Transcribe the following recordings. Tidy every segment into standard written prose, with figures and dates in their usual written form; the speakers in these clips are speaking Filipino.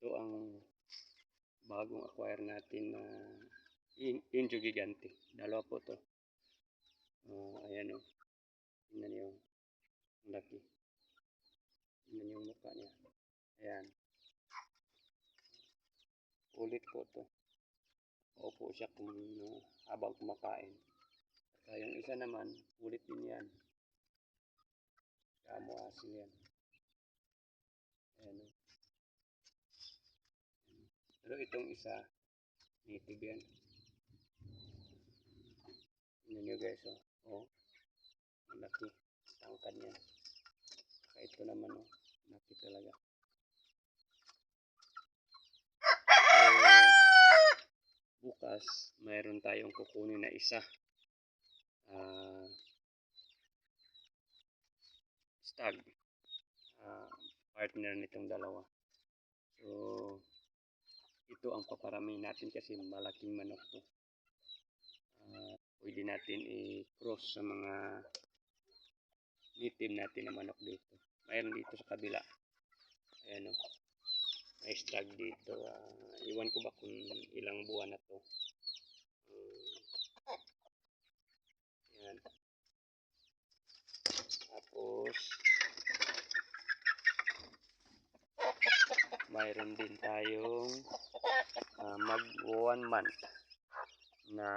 Ito ang bagong acquire natin na Indio Gigante. Dalawa po to. Ayan o. Tingnan nyo. Ang laki. Tingnan nyo yung mukha niya. Ayan. Ulit po to. Opo siya habang kumakain. Saka yung isa naman, ulit din yan. Kamo asin yan. Ayan o. Pero itong isa, native yan. Tingnan nyo guys o. Oh, ang laki. Tangkad niya. Saka ito naman o. Laki talaga. Bukas, mayroon tayong kukunin na isa. Stag. Partner nitong dalawa. So, ito ang paparami natin kasi malaking manok to. Pwede natin i-cross sa mga native natin na manok dito. Mayroon dito sa kabila. Ayan o. May stag dito. Iwan ko ba kung ilang buwan na to. Ayan. Tapos, mayroon din tayong mag 1 month na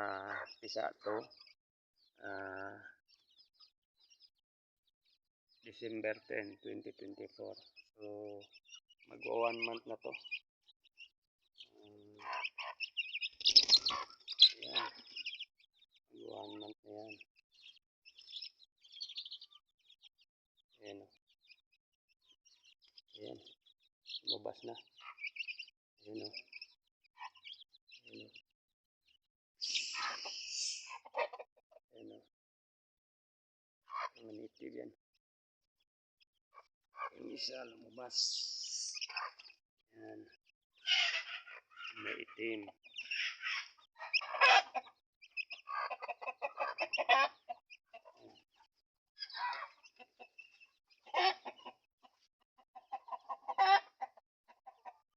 pisa to. December 10, 2024. So, mag 1 month na to. Ayan. Mag 1 month na yan. Ayan o. Ayan. Lumabas na. Ayan o. Ayan o. Ayan o. Mga native yan. Yung isa lumabas. Ayan. May itim.